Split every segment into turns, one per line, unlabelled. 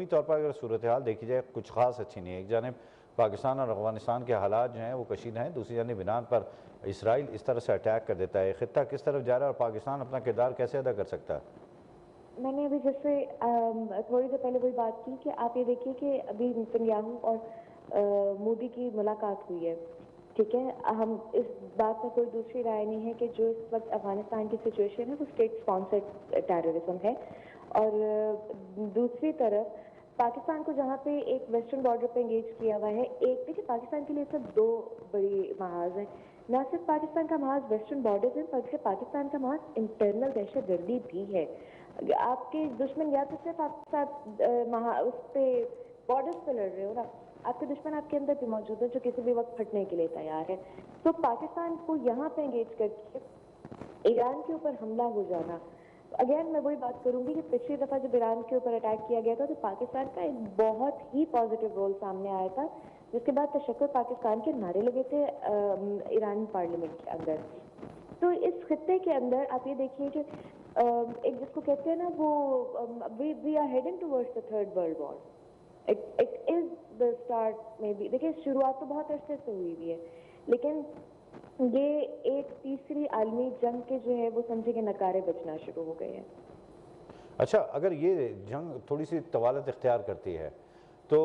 مجموعی طور پر اگر صورتحال دیکھی جائے کچھ خاص اچھی نہیں ہے. ایک جانب پاکستان اور افغانستان کے حالات جو ہیں وہ کشیدہ ہیں، دوسری جانب ایران پر اسرائیل اس طرح سے اٹیک کر دیتا ہے. خطہ کس طرف جا رہا ہے اور پاکستان اپنا کردار کیسے ادا کر سکتا ہے؟
میں نے ابھی جیسے تھوڑی دیر پہلے وہی بات کی کہ آپ یہ دیکھیے کہ ابھی نتنیاہو اور مودی کی ملاقات ہوئی ہے. ٹھیک ہے، ہم اس بات میں کوئی دوسری رائے نہیں ہے کہ جو اس وقت افغانستان کی سچویشن ہے وہ اسٹیٹ اسپانسرڈ ٹیررزم ہے. اور دوسری طرف پاکستان کو جہاں پہ ایک ویسٹرن بارڈر پہ انگیج کیا ہوا ہے، ایک دیکھیے پاکستان کے لیے سب دو بڑی محاذ ہیں. نہ صرف پاکستان کا محاذ ویسٹرن بارڈرز ہیں بلکہ پاکستان کا محاذ انٹرنل دہشت گردی بھی ہے. آپ کے دشمن یا تو صرف آپ کے ساتھ اس پہ بارڈرز پہ لڑ رہے ہو نا، آپ کے دشمن آپ کے اندر بھی موجود ہے جو کسی بھی وقت پھٹنے کے لیے تیار ہے. تو پاکستان کو یہاں پہ انگیج کر کے ایران کے اوپر حملہ ہو جانا، اگین میں وہی بات کروں گی کہ پچھلی دفعہ جب ایران کے اوپر اٹیک کیا گیا تھا تو پاکستان کا ایک بہت ہی پازیٹیو رول سامنے آیا تھا، جس کے بعد تشکر پاکستان کے نعرے لگے تھے ایران پارلیمنٹ کے اندر. تو اس خطے کے اندر آپ یہ دیکھیے کہ ایک جس کو کہتے ہیں نا وہ we are heading towards the third world war. It is the start میں بھی. دیکھیے شروعات تو بہت عرصے سے ہوئی ہوئی ہے، لیکن یہ ایک تیسری عالمی جنگ کے جو ہے وہ سمجھے کہ نکارے بجنا شروع ہو گئے ہیں.
اچھا، اگر یہ جنگ تھوڑی سی طوالت اختیار کرتی ہے تو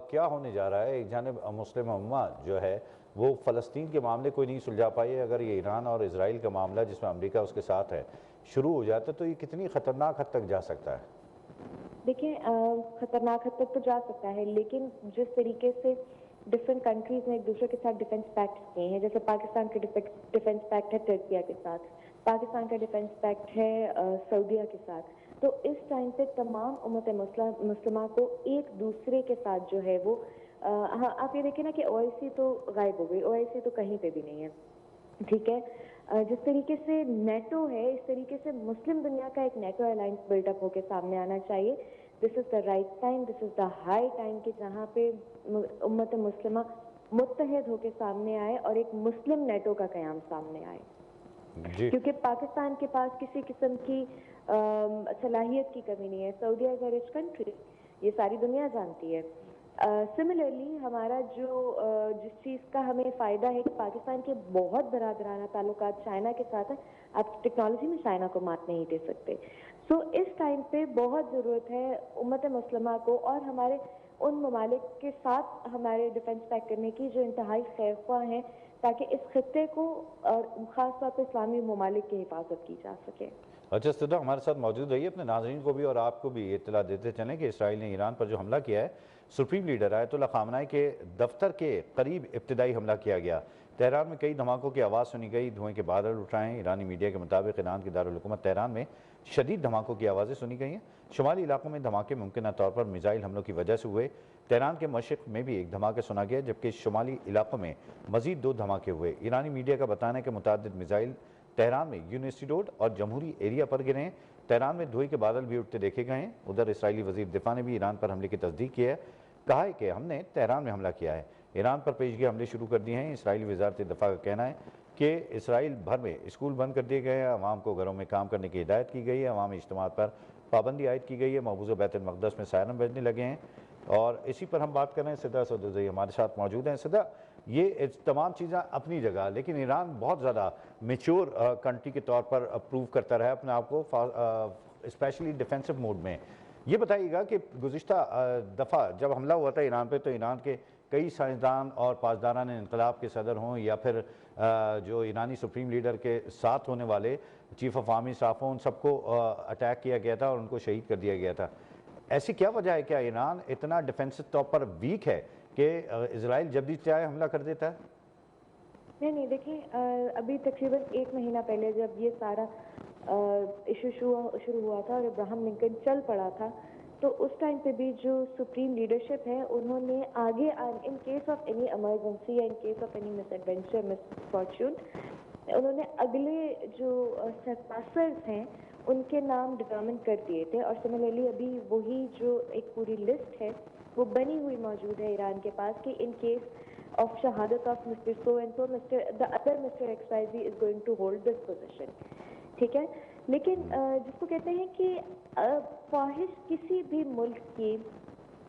کیا ہونے جا رہا ہے؟ ایک جانب مسلم امہ جو ہے وہ فلسطین کے معاملے کوئی نہیں سلجھا پائی ہے. اگر یہ ایران اور اسرائیل کا معاملہ جس میں امریکہ اس کے ساتھ ہے شروع ہو جاتا ہے تو یہ کتنی خطرناک حد تک جا سکتا ہے؟
دیکھیں خطرناک حد تک تو جا سکتا ہے، لیکن جس طریقے سے ڈفرینٹ کنٹریز نے ایک دوسرے کے ساتھ ڈیفنس پیکٹس کیے ہیں، جیسے پاکستان کے ڈیفنس پیکٹ ہے ترکیہ کے ساتھ، پاکستان کا ڈیفنس پیکٹ ہے سعودیہ کے ساتھ، تو اس ٹائم پہ تمام امت مسلمہ کو ایک دوسرے کے ساتھ جو ہے وہ آپ یہ دیکھیں نا کہ او آئی سی تو غائب ہو گئی، او آئی سی تو کہیں پہ بھی نہیں ہے. ٹھیک ہے، جس طریقے سے نیٹو ہے اس طریقے سے مسلم دنیا کا ایک نیٹو الائنس بلڈ اپ ہو کے سامنے آنا چاہیے. This is the right time, this is the high time کہ جہاں پہ امت مسلمہ متحد ہو کے سامنے آئے اور ایک مسلم نیٹو کا قیام سامنے آئے.
جی،
کیونکہ پاکستان کے پاس کسی قسم کی صلاحیت کی کمی نہیں ہے. سعودی از اے رچ کنٹری، یہ ساری دنیا جانتی ہے. سملرلی ہمارا جس چیز کا ہمیں فائدہ ہے کہ پاکستان کے بہت برادرانہ تعلقات چائنا کے ساتھ ہیں. آپ ٹیکنالوجی میں چائنا کو مات نہیں دے سکتے. سو اس ٹائم پہ بہت ضرورت ہے امت مسلمہ کو اور ہمارے ان ممالک کے ساتھ ہمارے ڈیفنس پیک کرنے کی جو انتہائی خیر خواہ ہیں، تاکہ اس خطے کو اور خاص طور پہ اسلامی ممالک کی حفاظت کی جا سکے.
اچھا صدہ ہمارے ساتھ موجود رہیے. اپنے ناظرین کو بھی اور آپ کو بھی اطلاع دیتے چلیں کہ اسرائیل نے ایران پر جو حملہ کیا ہے، سپریم لیڈر آیت اللہ خامنہ کے دفتر کے قریب ابتدائی حملہ کیا گیا. تہران میں کئی دھماکوں کی آواز سنی گئی، دھوئیں کے بادل اٹھائے ہیں. ایرانی میڈیا کے مطابق ایران کی دارالحکومت تہران میں شدید دھماکوں کی آوازیں سنی گئی ہیں. شمالی علاقوں میں دھماکے ممکنہ طور پر میزائل حملوں کی وجہ سے ہوئے. تہران کے مشرق میں بھی ایک دھماکہ سنا گیا، جبکہ شمالی علاقوں میں مزید 2 دھماکے ہوئے. ایرانی میڈیا کا بتانا ہے کہ متعدد میزائل تہران میں یونیورسٹی روڈ اور جمہوری ایریا پر گرے ہیں. تہران میں دھوئیں کے بادل بھی اٹھتے دیکھے گئے ہیں. ادھر اسرائیلی وزیر دفاع نے بھی ایران پر حملے کی تصدیق کی ہے، کہا ہے کہ ہم نے تہران میں حملہ کیا ہے. ایران پر پیشگی حملے شروع کر دیے ہیں. اسرائیلی وزارت دفاع کا کہنا ہے کہ اسرائیل بھر میں اسکول بند کر دیے گئے ہیں، عوام کو گھروں میں کام کرنے کی ہدایت کی گئی ہے، عوامی اجتماعات پر پابندی عائد کی گئی ہے، محفوظ بیت المقدس میں سائرن بجنے لگے ہیں. اور اسی پر ہم بات کر رہے ہیں. سدھا سودزئی ہمارے ساتھ موجود ہیں. سدھا، یہ تمام چیزیں اپنی جگہ، لیکن ایران بہت زیادہ میچور کنٹری کے طور پر پروو کرتا رہا اپنے آپ کو، اسپیشلی ڈیفینسو موڈ میں. یہ بتائیے گا کہ گزشتہ دفعہ جب حملہ ہوا تھا ایران پہ تو ایران کے کئی سائنسدان اور پاسداران انقلاب کے صدر ہوں یا پھر جو ایرانی سپریم لیڈر کے ساتھ ہونے والے چیف آف آرمی اسٹاف ہوں، ان سب کو اٹیک کیا گیا تھا اور ان کو شہید کر دیا گیا تھا. ایسی کیا وجہ ہے؟ کیا ایران اتنا ڈیفینسو طور پر ویک ہے کہ اسرائیل جب بھی چاہے حملہ کر دیتا ہے؟
نہیں دیکھیں، ابھی تقریباً 1 مہینہ پہلے جب یہ سارا ایشو شروع ہوا تھا اور ابراہم لنکن چل پڑا تھا، تو اس ٹائم پہ بھی جو سپریم لیڈرشپ ہے انہوں نے آگے in case of any emergency یا in case of any misadventure, misfortune, انہوں نے اگلے جو سرپاسرز ہیں ان کے نام ڈٹرمن کر دیے تھے. اور سملرلی ابھی وہی جو ایک پوری لسٹ ہے وہ بنی ہوئی موجود ہے ایران کے پاس کہ in case of shahadat of Mr. So and so, the other Mr. XYZ is going to hold this position. ٹھیک ہے، لیکن جس کو کہتے ہیں کہ خواہش کسی بھی ملک کی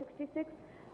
66